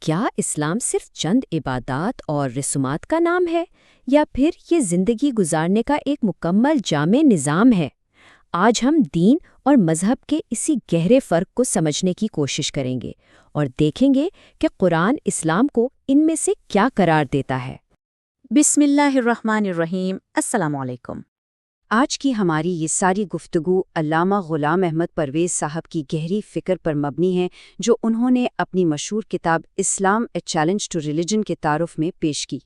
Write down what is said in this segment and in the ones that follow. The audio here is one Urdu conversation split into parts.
کیا اسلام صرف چند عبادات اور رسومات کا نام ہے یا پھر یہ زندگی گزارنے کا ایک مکمل جامع نظام ہے؟ آج ہم دین اور مذہب کے اسی گہرے فرق کو سمجھنے کی کوشش کریں گے اور دیکھیں گے کہ قرآن اسلام کو ان میں سے کیا قرار دیتا ہے۔ بسم اللہ الرحمن الرحیم۔ السلام علیکم۔ آج کی ہماری یہ ساری گفتگو علامہ غلام احمد پرویز صاحب کی گہری فکر پر مبنی ہے، جو انہوں نے اپنی مشہور کتاب اسلام اے چیلنج ٹو ریلیجن کے تعارف میں پیش کی۔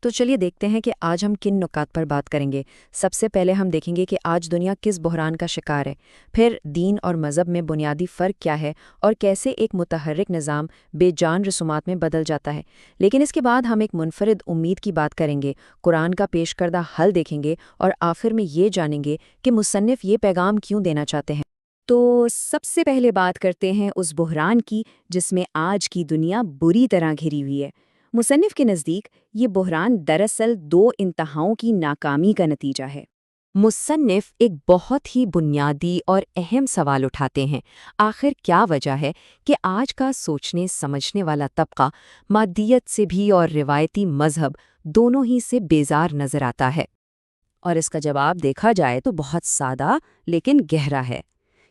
تو چلیے دیکھتے ہیں کہ آج ہم کن نکات پر بات کریں گے۔ سب سے پہلے ہم دیکھیں گے کہ آج دنیا کس بحران کا شکار ہے، پھر دین اور مذہب میں بنیادی فرق کیا ہے اور کیسے ایک متحرک نظام بے جان رسومات میں بدل جاتا ہے۔ لیکن اس کے بعد ہم ایک منفرد امید کی بات کریں گے، قرآن کا پیش کردہ حل دیکھیں گے اور آخر میں یہ جانیں گے کہ مصنف یہ پیغام کیوں دینا چاہتے ہیں۔ تو سب سے پہلے بات کرتے ہیں اس بحران کی جس میں آج کی دنیا بری طرح گھری ہوئی ہے۔ مصنف کے نزدیک یہ بحران دراصل دو انتہاؤں کی ناکامی کا نتیجہ ہے۔ مصنف ایک بہت ہی بنیادی اور اہم سوال اٹھاتے ہیں، آخر کیا وجہ ہے کہ آج کا سوچنے سمجھنے والا طبقہ مادیت سے بھی اور روایتی مذہب دونوں ہی سے بیزار نظر آتا ہے؟ اور اس کا جواب دیکھا جائے تو بہت سادہ لیکن گہرا ہے،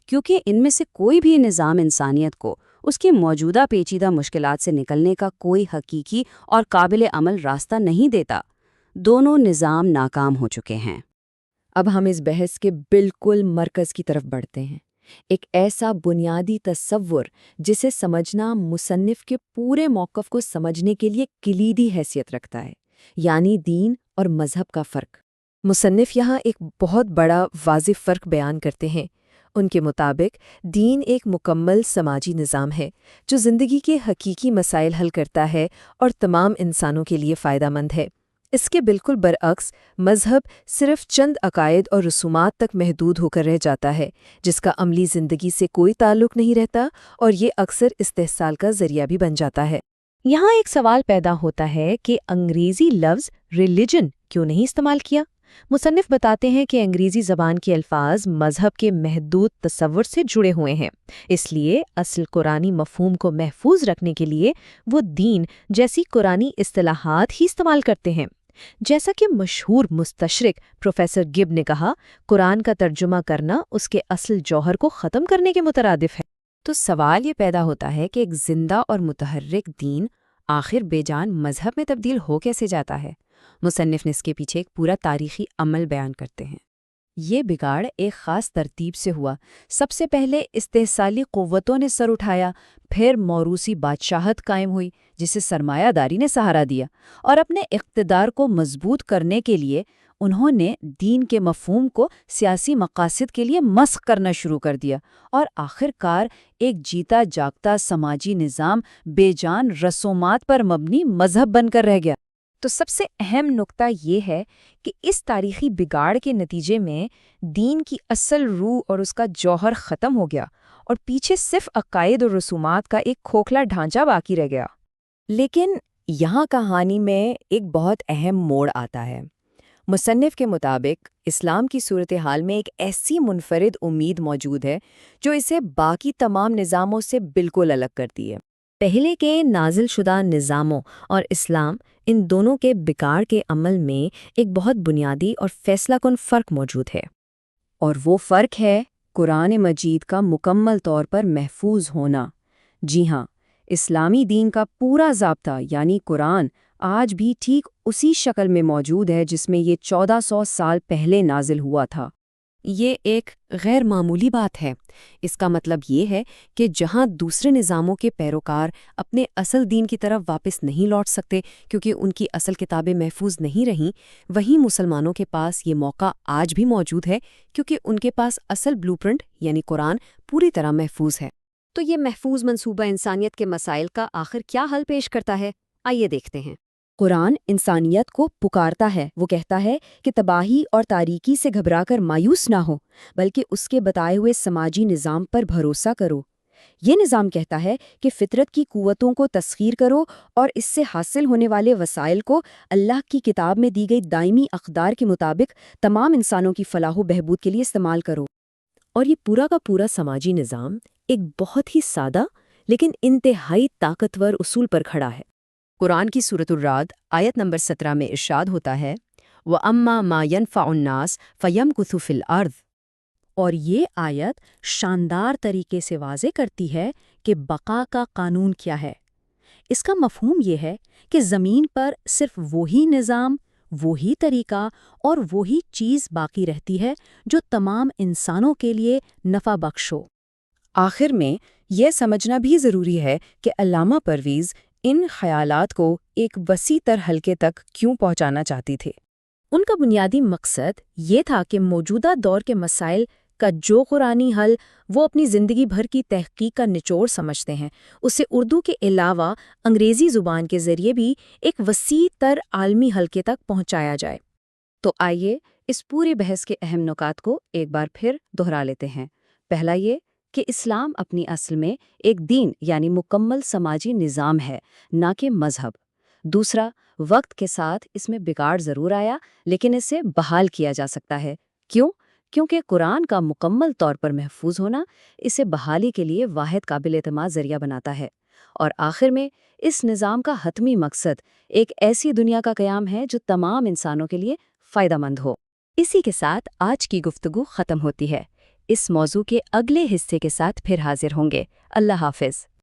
کیونکہ ان میں سے کوئی بھی نظام انسانیت کو اس کی موجودہ پیچیدہ مشکلات سے نکلنے کا کوئی حقیقی اور قابل عمل راستہ نہیں دیتا۔ دونوں نظام ناکام ہو چکے ہیں۔ اب ہم اس بحث کے بالکل مرکز کی طرف بڑھتے ہیں، ایک ایسا بنیادی تصور جسے سمجھنا مصنف کے پورے موقف کو سمجھنے کے لیے کلیدی حیثیت رکھتا ہے، یعنی دین اور مذہب کا فرق۔ مصنف یہاں ایک بہت بڑا واضح فرق بیان کرتے ہیں۔ ان کے مطابق دین ایک مکمل سماجی نظام ہے جو زندگی کے حقیقی مسائل حل کرتا ہے اور تمام انسانوں کے لیے فائدہ مند ہے۔ اس کے بالکل برعکس مذہب صرف چند عقائد اور رسومات تک محدود ہو کر رہ جاتا ہے، جس کا عملی زندگی سے کوئی تعلق نہیں رہتا اور یہ اکثر استحصال کا ذریعہ بھی بن جاتا ہے۔ یہاں ایک سوال پیدا ہوتا ہے کہ انگریزی لفظ ریلیجن کیوں نہیں استعمال کیا؟ مصنف بتاتے ہیں کہ انگریزی زبان کے الفاظ مذہب کے محدود تصور سے جڑے ہوئے ہیں، اس لیے اصل قرآنی مفہوم کو محفوظ رکھنے کے لیے وہ دین جیسی قرآنی اصطلاحات ہی استعمال کرتے ہیں۔ جیسا کہ مشہور مستشرق پروفیسر گب نے کہا، قرآن کا ترجمہ کرنا اس کے اصل جوہر کو ختم کرنے کے مترادف ہے۔ تو سوال یہ پیدا ہوتا ہے کہ ایک زندہ اور متحرک دین آخر بے جان مذہب میں تبدیل ہو کیسے جاتا ہے؟ مصنف نے اس کے پیچھے ایک پورا تاریخی عمل بیان کرتے ہیں۔ یہ بگاڑ ایک خاص ترتیب سے ہوا۔ سب سے پہلے استحصالی قوتوں نے سر اٹھایا، پھر موروثی بادشاہت قائم ہوئی جسے سرمایہ داری نے سہارا دیا، اور اپنے اقتدار کو مضبوط کرنے کے لیے انہوں نے دین کے مفہوم کو سیاسی مقاصد کے لیے مسخ کرنا شروع کر دیا، اور آخر کار ایک جیتا جاگتا سماجی نظام بے جان رسومات پر مبنی مذہب بن کر رہ گیا۔ تو سب سے اہم نقطہ یہ ہے کہ اس تاریخی بگاڑ کے نتیجے میں دین کی اصل روح اور اس کا جوہر ختم ہو گیا اور پیچھے صرف عقائد اور رسومات کا ایک کھوکھلا ڈھانچہ باقی رہ گیا۔ لیکن یہاں کہانی میں ایک بہت اہم موڑ آتا ہے۔ مصنف کے مطابق اسلام کی صورتحال میں ایک ایسی منفرد امید موجود ہے جو اسے باقی تمام نظاموں سے بالکل الگ کرتی ہے۔ پہلے کے نازل شدہ نظاموں اور اسلام، ان دونوں کے بگاڑ کے عمل میں ایک بہت بنیادی اور فیصلہ کن فرق موجود ہے، اور وہ فرق ہے قرآن مجید کا مکمل طور پر محفوظ ہونا۔ جی ہاں، اسلامی دین کا پورا ضابطہ یعنی قرآن آج بھی ٹھیک اسی شکل میں موجود ہے جس میں یہ 1400 سال پہلے نازل ہوا تھا۔ یہ ایک غیر معمولی بات ہے۔ اس کا مطلب یہ ہے کہ جہاں دوسرے نظاموں کے پیروکار اپنے اصل دین کی طرف واپس نہیں لوٹ سکتے کیونکہ ان کی اصل کتابیں محفوظ نہیں رہیں، وہیں مسلمانوں کے پاس یہ موقع آج بھی موجود ہے کیونکہ ان کے پاس اصل بلو پرنٹ یعنی قرآن پوری طرح محفوظ ہے۔ تو یہ محفوظ منصوبہ انسانیت کے مسائل کا آخر کیا حل پیش کرتا ہے؟ آئیے دیکھتے ہیں۔ قرآن انسانیت کو پکارتا ہے۔ وہ کہتا ہے کہ تباہی اور تاریکی سے گھبرا کر مایوس نہ ہو، بلکہ اس کے بتائے ہوئے سماجی نظام پر بھروسہ کرو۔ یہ نظام کہتا ہے کہ فطرت کی قوتوں کو تسخیر کرو اور اس سے حاصل ہونے والے وسائل کو اللہ کی کتاب میں دی گئی دائمی اقدار کے مطابق تمام انسانوں کی فلاح و بہبود کے لیے استعمال کرو۔ اور یہ پورا کا پورا سماجی نظام ایک بہت ہی سادہ لیکن انتہائی طاقتور اصول پر کھڑا ہے۔ قرآن کی سورۃ الرعد آیت نمبر 17 میں ارشاد ہوتا ہے وَأَمَّا مَا يَنْفَعُ النَّاسَ فَيَمْكُثُ فِي الْأَرْضِ۔ اور یہ آیت شاندار طریقے سے واضح کرتی ہے کہ بقا کا قانون کیا ہے۔ اس کا مفہوم یہ ہے کہ زمین پر صرف وہی نظام، وہی طریقہ اور وہی چیز باقی رہتی ہے جو تمام انسانوں کے لیے نفع بخش ہو۔ آخر میں یہ سمجھنا بھی ضروری ہے کہ علامہ پرویز ان خیالات کو ایک وسیع تر حلقے تک کیوں پہنچانا چاہتی تھے۔ ان کا بنیادی مقصد یہ تھا کہ موجودہ دور کے مسائل کا جو قرآنی حل وہ اپنی زندگی بھر کی تحقیق کا نچوڑ سمجھتے ہیں، اسے اردو کے علاوہ انگریزی زبان کے ذریعے بھی ایک وسیع تر عالمی حلقے تک پہنچایا جائے۔ تو آئیے اس پورے بحث کے اہم نکات کو ایک بار پھر دہرا لیتے ہیں۔ پہلا یہ کہ اسلام اپنی اصل میں ایک دین یعنی مکمل سماجی نظام ہے، نہ کہ مذہب۔ دوسرا، وقت کے ساتھ اس میں بگاڑ ضرور آیا لیکن اسے بحال کیا جا سکتا ہے۔ کیوں؟ کیونکہ قرآن کا مکمل طور پر محفوظ ہونا اسے بحالی کے لیے واحد قابل اعتماد ذریعہ بناتا ہے۔ اور آخر میں اس نظام کا حتمی مقصد ایک ایسی دنیا کا قیام ہے جو تمام انسانوں کے لیے فائدہ مند ہو۔ اسی کے ساتھ آج کی گفتگو ختم ہوتی ہے۔ اس موضوع کے اگلے حصے کے ساتھ پھر حاضر ہوں گے۔ اللہ حافظ۔